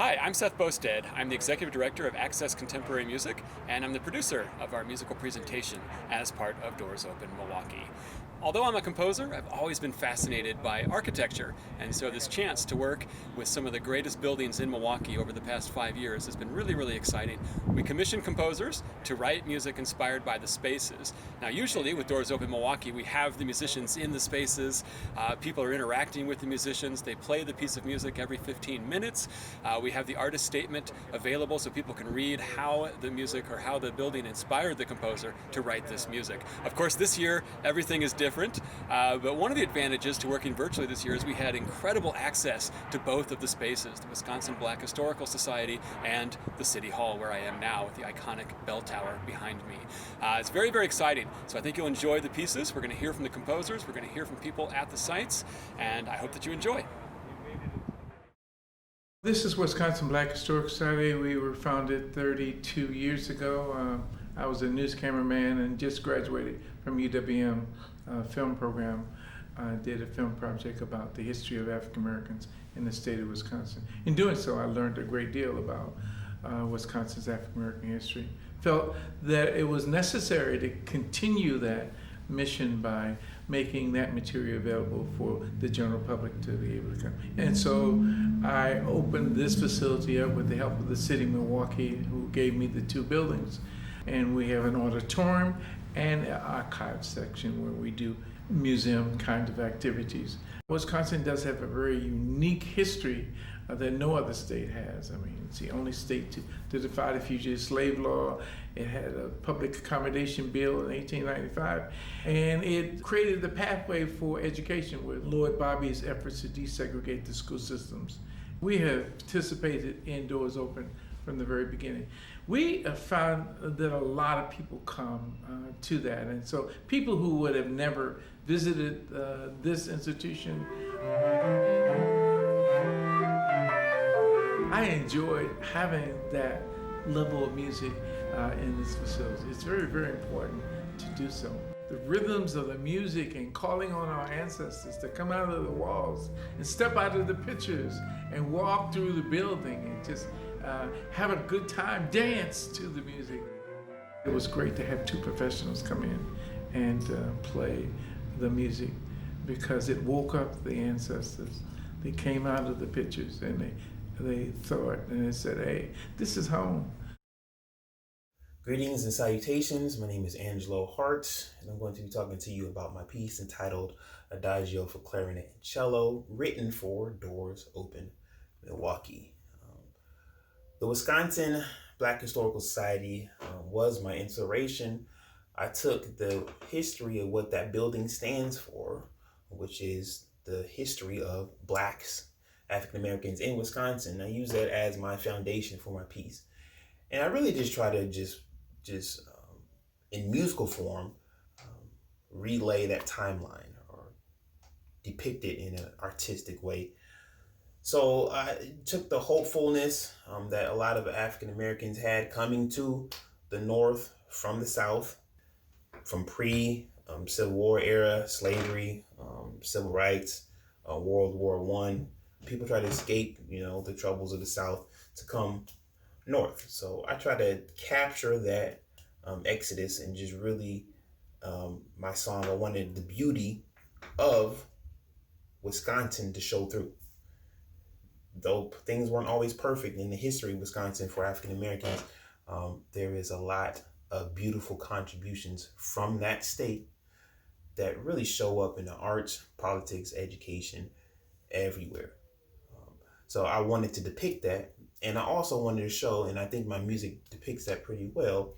Hi, I'm Seth Boustead. I'm the Executive Director of Access Contemporary Music, and I'm the producer of our musical presentation as part of Doors Open Milwaukee. Although I'm a composer, I've always been fascinated by architecture, and so this chance to work with some of the greatest buildings in Milwaukee over the past 5 years has been really, really exciting. We commission composers to write music inspired by the spaces. Now, usually with Doors Open Milwaukee, we have the musicians in the spaces. People are interacting with the musicians. They play the piece of music every 15 minutes. We have the artist statement available so people can read how the music or how the building inspired the composer to write this music. Of course, this year, everything is different. But one of the advantages to working virtually this year is we had incredible access to both of the spaces, the Wisconsin Black Historical Society and the City Hall where I am now with the iconic bell tower behind me. It's very, very exciting. So I think you'll enjoy the pieces. We're going to hear from the composers. We're going to hear from people at the sites. And I hope that you enjoy. This is Wisconsin Black Historical Society. We were founded 32 years ago. I was a news cameraman and just graduated from UWM film program. I did a film project about the history of African Americans in the state of Wisconsin. In doing so, I learned a great deal about Wisconsin's African American history. Felt that it was necessary to continue that mission by making that material available for the general public to be able to come. And so I opened this facility up with the help of the city of Milwaukee, who gave me the two buildings. And we have an auditorium and an archive section where we do museum kind of activities. Wisconsin does have a very unique history that no other state has. I mean, it's the only state to defy the fugitive slave law. It had a public accommodation bill in 1895, and it created the pathway for education with Lord Bobby's efforts to desegregate the school systems. We have participated in Doors Open from the very beginning. We have found that a lot of people come to that, and so people who would have never visited this institution. I enjoyed having that level of music in this facility. It's very, very important to do so. The rhythms of the music and calling on our ancestors to come out of the walls and step out of the pictures and walk through the building and just have a good time, dance to the music. It was great to have two professionals come in and play the music because it woke up the ancestors. They came out of the pictures and they thought and they said, hey, this is home. Greetings and salutations. My name is Angelo Hart, and I'm going to be talking to you about my piece entitled Adagio for Clarinet and Cello, written for Doors Open Milwaukee. The Wisconsin Black Historical Society was my inspiration. I took the history of what that building stands for, which is the history of Blacks, African Americans in Wisconsin. I use that as my foundation for my piece. And I really just try to just in musical form, relay that timeline or depict it in an artistic way. So I took the hopefulness that a lot of African Americans had coming to the North from the South, from pre-Civil War era, slavery, civil rights, World War I. People try to escape, the troubles of the South to come North. So I try to capture that exodus and just really, my song, I wanted the beauty of Wisconsin to show through. Though things weren't always perfect in the history of Wisconsin for African Americans, there is a lot of beautiful contributions from that state that really show up in the arts, politics, education, everywhere. So I wanted to depict that. And I also wanted to show, and I think my music depicts that pretty well,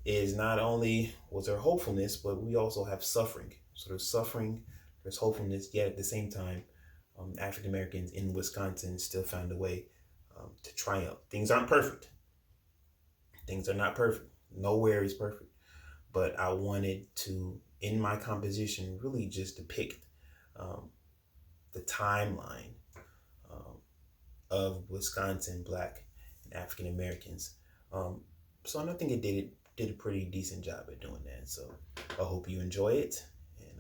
is not only was there hopefulness, but we also have suffering. So there's suffering, there's hopefulness, yet at the same time, African Americans in Wisconsin still found a way to triumph. Things aren't perfect. Things are not perfect. Nowhere is perfect. But I wanted to, in my composition, really just depict the timeline of Wisconsin Black and African Americans. So I think it did a pretty decent job at doing that. So I hope you enjoy it, and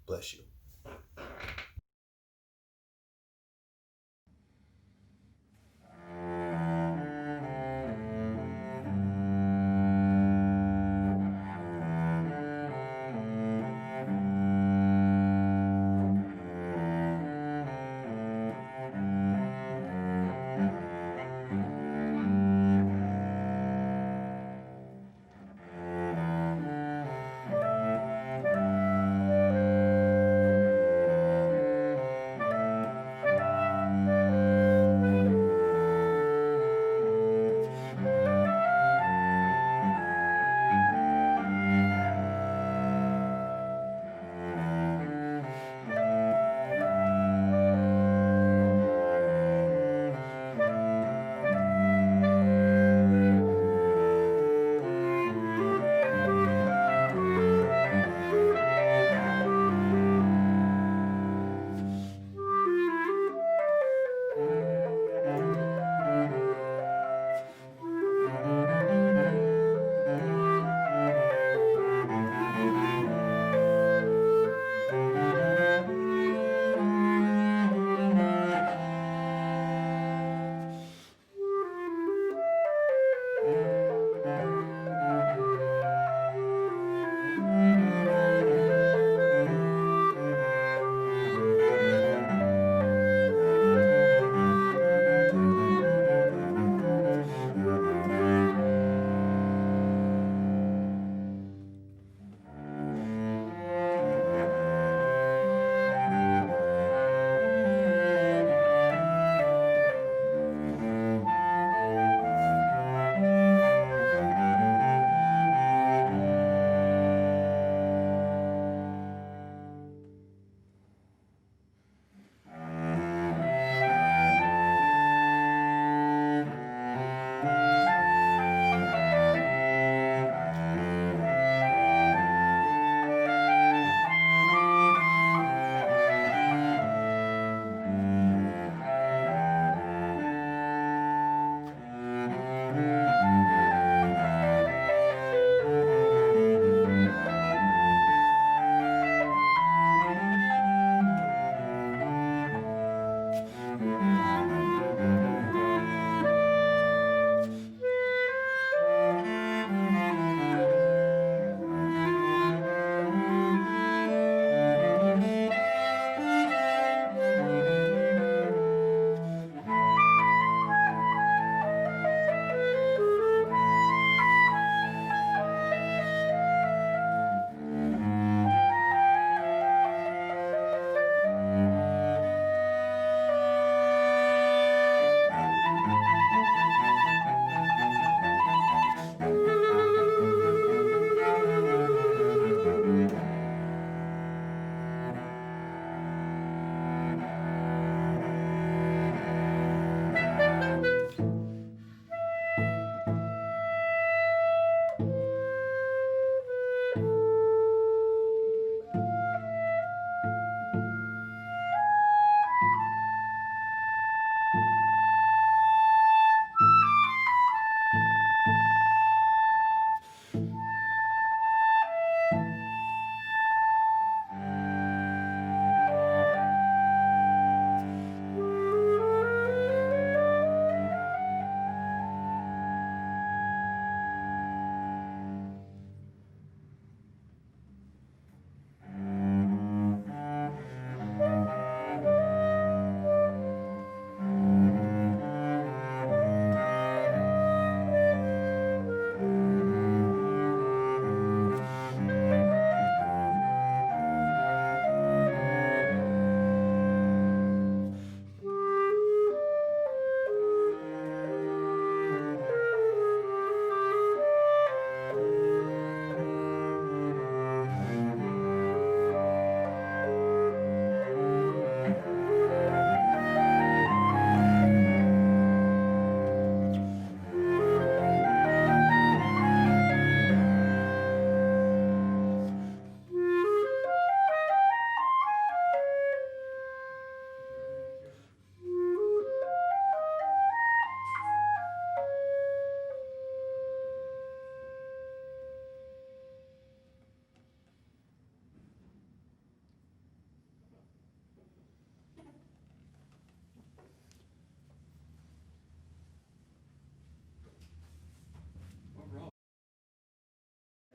bless you.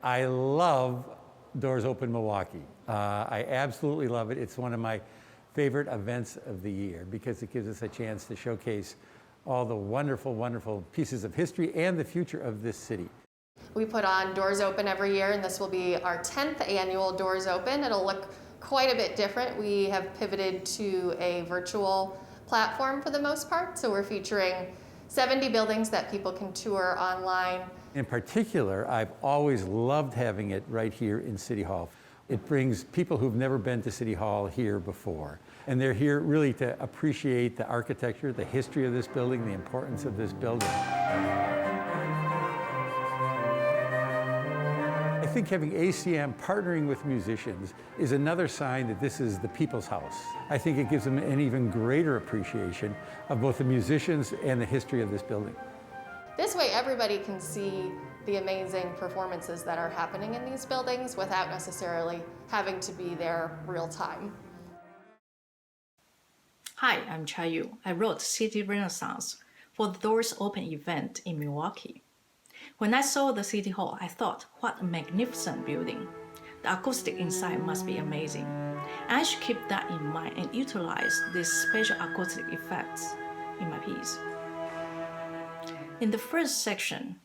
I love Doors Open Milwaukee. I absolutely love it. It's one of my favorite events of the year because it gives us a chance to showcase all the wonderful, wonderful pieces of history and the future of this city. We put on Doors Open every year, and this will be our 10th annual Doors Open. It'll look quite a bit different. We have pivoted to a virtual platform for the most part, so we're featuring 70 buildings that people can tour online. In particular, I've always loved having it right here in City Hall. It brings people who've never been to City Hall here before, and they're here really to appreciate the architecture, the history of this building, the importance of this building. I think having ACM partnering with musicians is another sign that this is the people's house. I think it gives them an even greater appreciation of both the musicians and the history of this building. This way everybody can see the amazing performances that are happening in these buildings without necessarily having to be there real time. Hi, I'm Chia-Yu. I wrote City Renaissance for the Doors Open event in Milwaukee. When I saw the City Hall, I thought, what a magnificent building. The acoustic inside must be amazing. I should keep that in mind and utilize these special acoustic effects in my piece. In the first section,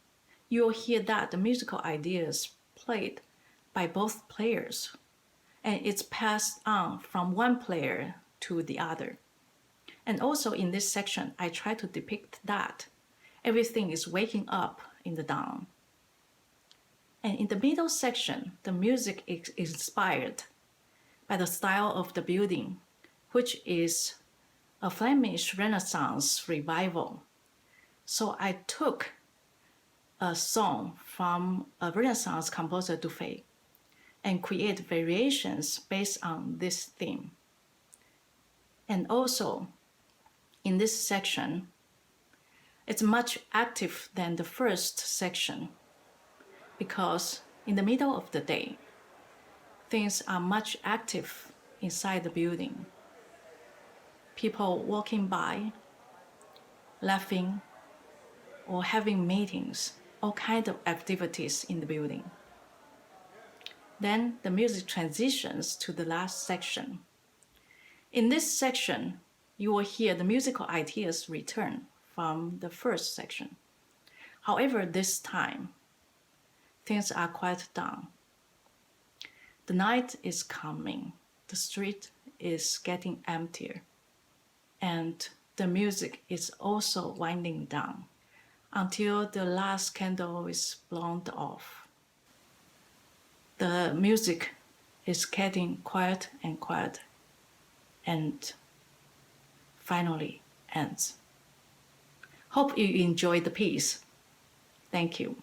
you will hear that the musical ideas played by both players, and it's passed on from one player to the other. And also in this section, I try to depict that everything is waking up in the dawn. And in the middle section, the music is inspired by the style of the building, which is a Flemish Renaissance revival. So I took a song from a Renaissance composer Dufay and create variations based on this theme. And also, in this section, it's much active than the first section because in the middle of the day, things are much active inside the building. People walking by, laughing, or having meetings, all kinds of activities in the building. Then the music transitions to the last section. In this section, you will hear the musical ideas return from the first section. However, this time, things are quite down. The night is coming, the street is getting emptier, and the music is also winding down until the last candle is blown off. The music is getting quiet and finally ends. Hope you enjoyed the piece. Thank you.